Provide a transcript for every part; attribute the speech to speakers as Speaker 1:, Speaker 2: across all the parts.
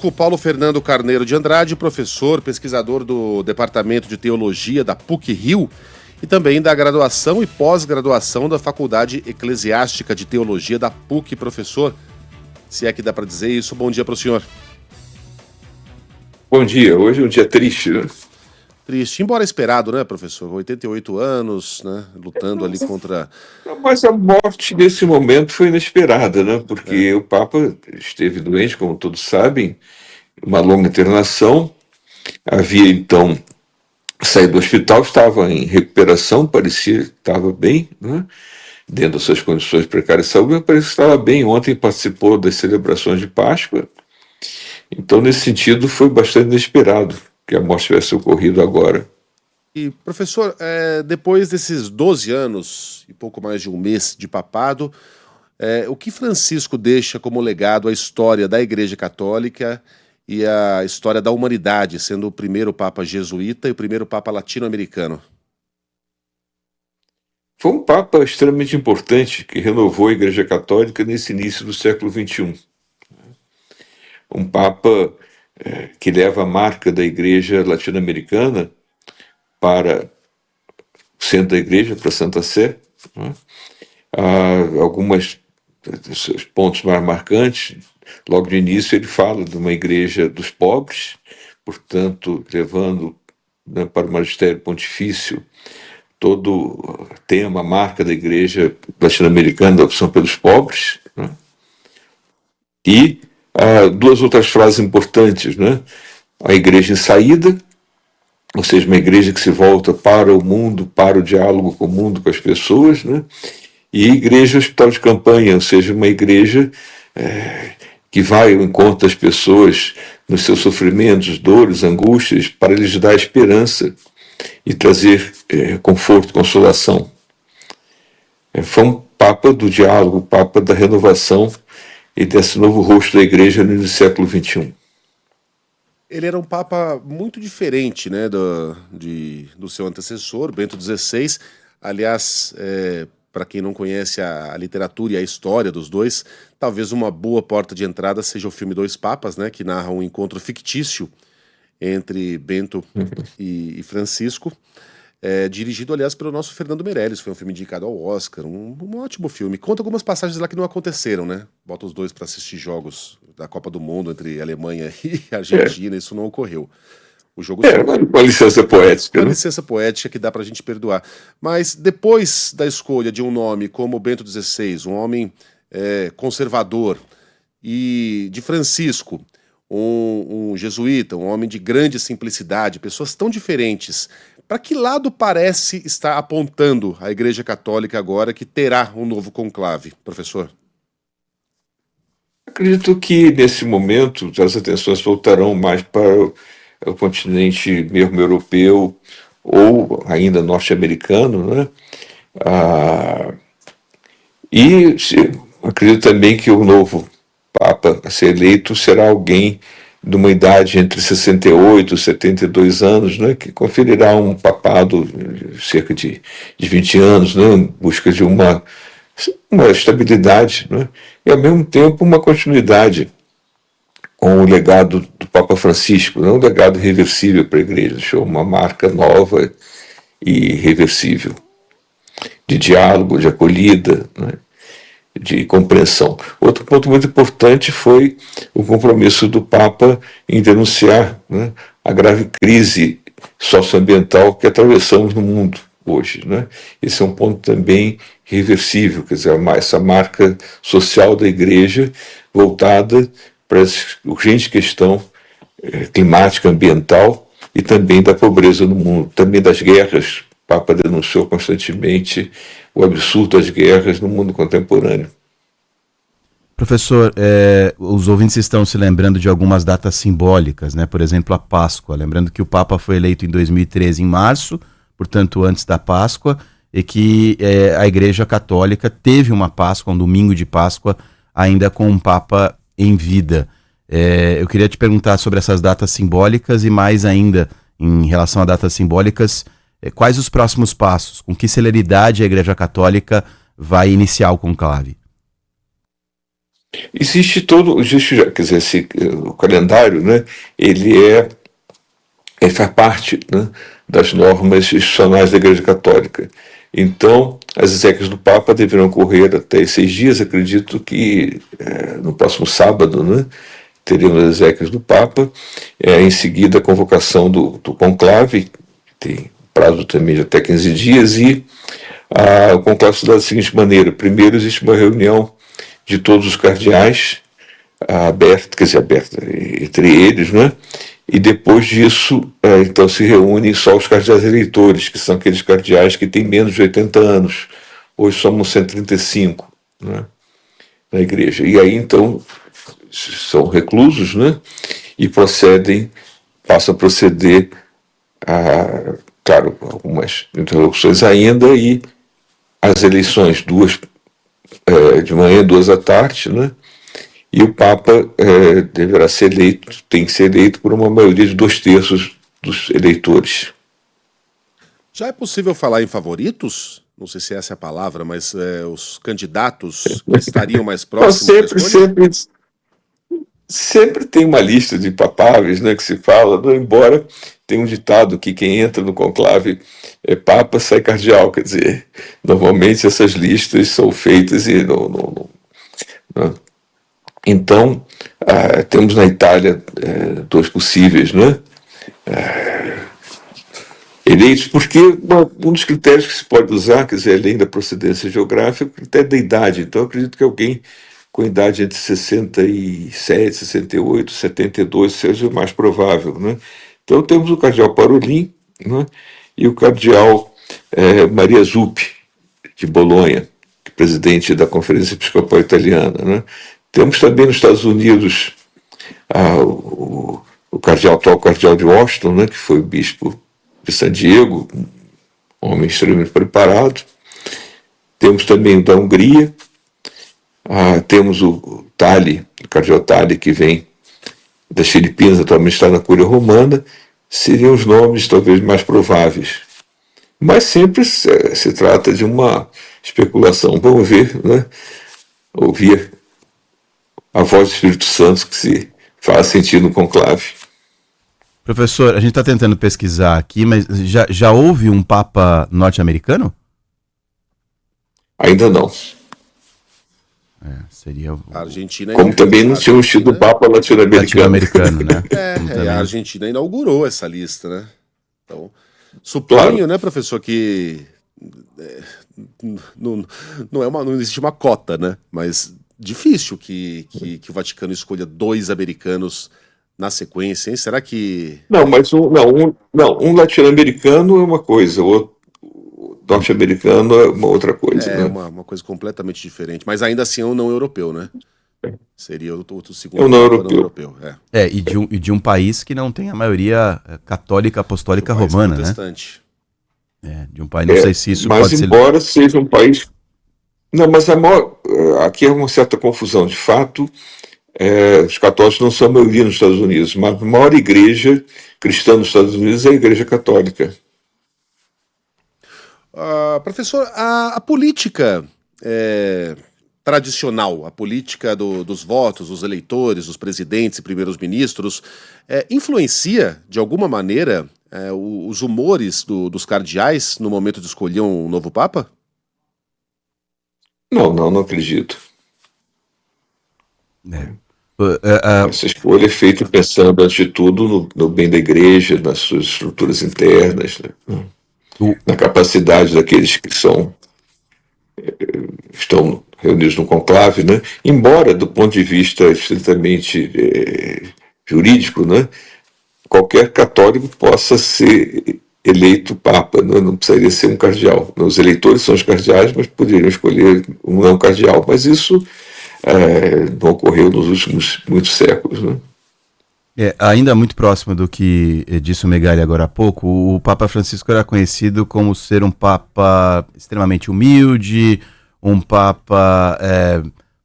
Speaker 1: conosco Paulo Fernando Carneiro de Andrade, professor, pesquisador do Departamento de Teologia da PUC-Rio e também da graduação e pós-graduação da Faculdade Eclesiástica de Teologia da PUC. Professor, se é que dá para dizer isso, bom dia para o senhor.
Speaker 2: Bom dia, hoje é um dia triste, né?
Speaker 1: Triste, embora esperado, né, professor? 88 anos, né, lutando ali contra...
Speaker 2: Mas a morte nesse momento foi inesperada, né? Porque o Papa esteve doente, como todos sabem, uma longa internação, havia então saído do hospital, estava em recuperação, parecia que estava bem, né? Dentro das suas condições precárias de saúde, mas parecia que estava bem. Ontem participou das celebrações de Páscoa, então nesse sentido foi bastante inesperado que a morte tivesse ocorrido agora.
Speaker 1: E, professor, depois desses 12 anos e pouco mais de um mês de papado, o que Francisco deixa como legado à história da Igreja Católica e à história da humanidade, sendo o primeiro Papa jesuíta e o primeiro Papa latino-americano?
Speaker 2: Foi um Papa extremamente importante que renovou a Igreja Católica nesse início do século XXI. Um Papa que leva a marca da Igreja latino-americana para o centro da Igreja, para a Santa Sé. Né? Alguns dos pontos mais marcantes, logo de início ele fala de uma igreja dos pobres, portanto, levando, né, para o magistério pontifício todo o tema, a marca da Igreja latino-americana da opção pelos pobres, né? E duas outras frases importantes, né? A igreja em saída, ou seja, uma igreja que se volta para o mundo, para o diálogo com o mundo, com as pessoas, né? E igreja hospital de campanha, ou seja, uma igreja que vai ao encontro das pessoas nos seus sofrimentos, dores, angústias, para lhes dar esperança e trazer conforto, consolação. Foi um Papa do diálogo, Papa da renovação e desse novo rosto da Igreja no século XXI.
Speaker 1: Ele era um Papa muito diferente, né, do seu antecessor, Bento XVI. Aliás, para quem não conhece a literatura e a história dos dois, talvez uma boa porta de entrada seja o filme Dois Papas, né, que narra um encontro fictício entre Bento e Francisco, dirigido, aliás, pelo nosso Fernando Meirelles. Foi um filme indicado ao Oscar, um ótimo filme. Conta algumas passagens lá que não aconteceram, né? Bota os dois para assistir jogos da Copa do Mundo entre Alemanha e Argentina, isso não ocorreu. O jogo
Speaker 2: uma licença poética.
Speaker 1: Uma licença poética que dá pra gente perdoar. Mas depois da escolha de um nome como Bento XVI, um homem conservador, e de Francisco, um jesuíta, um homem de grande simplicidade, pessoas tão diferentes, para que lado parece estar apontando a Igreja Católica agora que terá um novo conclave, professor?
Speaker 2: Acredito que nesse momento as atenções voltarão mais para o continente mesmo europeu ou ainda norte-americano, né? E acredito também que o novo Papa a ser eleito será alguém de uma idade entre 68 e 72 anos, né, que conferirá um papado de cerca de 20 anos, né, em busca de uma estabilidade, né, e ao mesmo tempo uma continuidade com o legado do Papa Francisco, né, um legado irreversível para a Igreja, deixou uma marca nova e irreversível, de diálogo, de acolhida, né, de compreensão. Outro ponto muito importante foi o compromisso do Papa em denunciar, né, a grave crise socioambiental que atravessamos no mundo hoje, né? Esse é um ponto também reversível, quer dizer, essa marca social da Igreja voltada para a urgente questão climática, ambiental e também da pobreza no mundo, também das guerras. O Papa denunciou constantemente o absurdo das guerras no mundo contemporâneo.
Speaker 3: Professor, os ouvintes estão se lembrando de algumas datas simbólicas, né? Por exemplo, a Páscoa. Lembrando que o Papa foi eleito em 2013, em março, portanto antes da Páscoa, e que a Igreja Católica teve uma Páscoa, um domingo de Páscoa, ainda com um Papa em vida. Eu queria te perguntar sobre essas datas simbólicas e mais ainda, em relação a datas simbólicas, quais os próximos passos? Com que celeridade a Igreja Católica vai iniciar o conclave?
Speaker 2: quer dizer, o calendário, né, ele faz parte, né, das normas institucionais da Igreja Católica. Então, as exéquias do Papa deverão ocorrer até 6 dias. Acredito que no próximo sábado, né, teremos as exéquias do Papa. Em seguida, a convocação do conclave, que tem prazo também de até 15 dias, e o conclave se dá da seguinte maneira: primeiro, existe uma reunião de todos os cardeais, aberta entre eles, né? E depois disso, então se reúnem só os cardeais eleitores, que são aqueles cardeais que têm menos de 80 anos. Hoje somos 135, né, na igreja. E aí, então, são reclusos, né? E passam a proceder a, claro, algumas interlocuções ainda, e as eleições, duas de manhã, duas à tarde, né? E o Papa deverá ser eleito, tem que ser eleito por uma maioria de 2/3 dos eleitores.
Speaker 1: Já é possível falar em favoritos? Não sei se essa é a palavra, mas os candidatos que estariam mais próximos da escolha?
Speaker 2: Sempre tem uma lista de papáveis, né, que se fala, não, embora tem um ditado que quem entra no conclave é papa, sai cardeal. Quer dizer, normalmente essas listas são feitas e não. Então, temos na Itália 2 possíveis, né, eleitos, porque um dos critérios que se pode usar, quer dizer, além da procedência geográfica, é o critério da idade. Então, eu acredito que alguém com idade entre 67, 68, 72 seja o mais provável, né? Então, temos o cardeal Parolin, né, e o cardeal Maria Zuppi, de Bolonha, presidente da Conferência Episcopal Italiana, né? Temos também nos Estados Unidos o atual cardeal de Washington, né, que foi bispo de San Diego, um homem extremamente preparado. Temos também o da Hungria, temos o Tali, o cardeal Tali, que vem das Filipinas, atualmente está na Cúria Romana. Seriam os nomes talvez mais prováveis. Mas sempre se trata de uma especulação. Vamos ver, né? Ouvir a voz do Espírito Santo que se faz sentir no conclave.
Speaker 3: Professor, a gente está tentando pesquisar aqui, mas já houve um Papa norte-americano?
Speaker 2: Ainda não.
Speaker 3: Seria
Speaker 1: A Argentina
Speaker 2: como também não tinha tido Papa latino-americano.
Speaker 3: Né?
Speaker 1: A Argentina inaugurou essa lista, né? Então, suponho, claro, né, professor, que não existe uma cota, né? Mas difícil que o Vaticano escolha 2 americanos na sequência, hein? Será que...
Speaker 2: Não, mas um latino-americano é uma coisa, o norte-americano é uma outra coisa.
Speaker 1: É,
Speaker 2: né?
Speaker 1: uma coisa completamente diferente. Mas ainda assim é um não europeu, né? Seria o segundo
Speaker 2: não europeu.
Speaker 3: E de um país que não tem a maioria católica apostólica romana,
Speaker 1: protestante.
Speaker 3: Né? De um país, não sei se isso
Speaker 2: mas
Speaker 3: pode ser...
Speaker 2: Mas embora seja um país... Não, mas aqui é uma certa confusão. De fato, os católicos não são a maioria nos Estados Unidos, mas a maior igreja cristã nos Estados Unidos é a Igreja Católica.
Speaker 1: Professor, a política tradicional, a política dos votos, dos eleitores, dos presidentes e primeiros ministros, influencia, de alguma maneira, os humores dos cardeais no momento de escolher um novo Papa?
Speaker 2: Não acredito. Essa escolha é feita pensando, antes de tudo, no bem da igreja, nas suas estruturas internas, né? Na capacidade daqueles que estão reunidos no conclave, né? Embora, do ponto de vista estritamente jurídico, né, qualquer católico possa ser eleito Papa, né? Não precisaria ser um cardeal. Os eleitores são os cardeais, mas poderiam escolher um não cardeal. Mas isso não ocorreu nos últimos muitos séculos, né?
Speaker 3: Ainda muito próximo do que disse o Megali agora há pouco, o Papa Francisco era conhecido como ser um Papa extremamente humilde, um Papa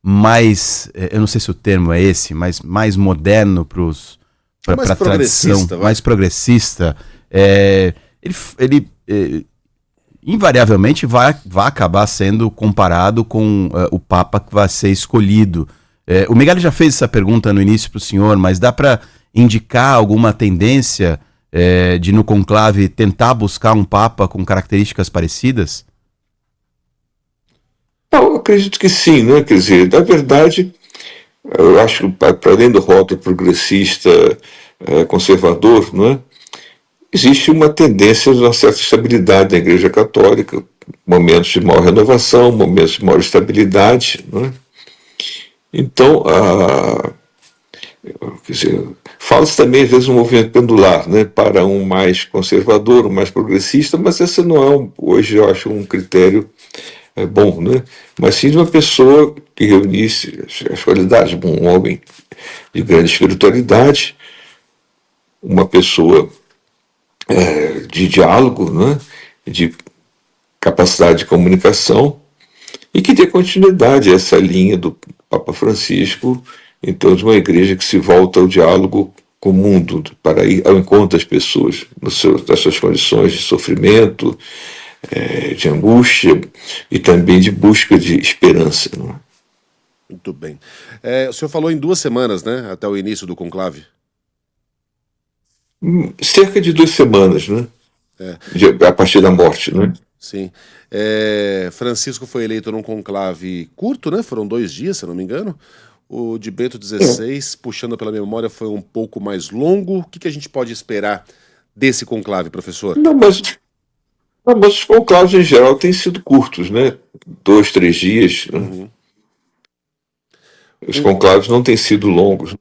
Speaker 3: mais, eu não sei se o termo é esse, mas mais moderno para a tradição, mais progressista. Ele invariavelmente vai acabar sendo comparado com o Papa que vai ser escolhido O Miguel já fez essa pergunta no início para o senhor, mas dá para indicar alguma tendência de no conclave tentar buscar um papa com características parecidas?
Speaker 2: Eu acredito que sim, né? Quer dizer, na verdade, eu acho que para além do rótulo progressista conservador, não é? Existe uma tendência de uma certa estabilidade na Igreja Católica, momentos de maior renovação, momentos de maior estabilidade, não é? Então, quer dizer, fala-se também às vezes um movimento pendular, né, para um mais conservador, um mais progressista, mas esse não é hoje eu acho um critério bom, né? Mas sim de uma pessoa que reunisse as qualidades de um homem de grande espiritualidade, uma pessoa de diálogo, né, de capacidade de comunicação e que dê continuidade a essa linha do Papa Francisco, então, de uma igreja que se volta ao diálogo com o mundo, para ir ao encontro das pessoas, das suas condições de sofrimento, de angústia e também de busca de esperança. Não é?
Speaker 1: Muito bem. O senhor falou em 2 semanas, né? Até o início do conclave.
Speaker 2: Cerca de 2 semanas, né? A partir da morte, né?
Speaker 1: Sim. Francisco foi eleito num conclave curto, né? Foram 2 dias, se eu não me engano. O de Bento XVI, puxando pela memória, foi um pouco mais longo. O que a gente pode esperar desse conclave, professor?
Speaker 2: Não, mas os conclaves em geral têm sido curtos, né? 2, 3 dias. Né?
Speaker 1: Uhum.
Speaker 2: Os conclaves não têm sido longos.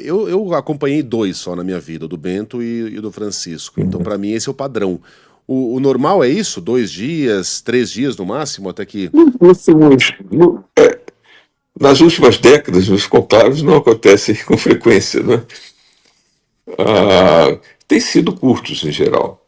Speaker 1: Eu acompanhei 2 só na minha vida, o do Bento e o do Francisco. Então, para mim, esse é o padrão. O normal é isso? 2 dias, 3 dias no máximo, até que...
Speaker 2: Nas últimas décadas, os conclaves não acontecem com frequência, né? Têm sido curtos em geral.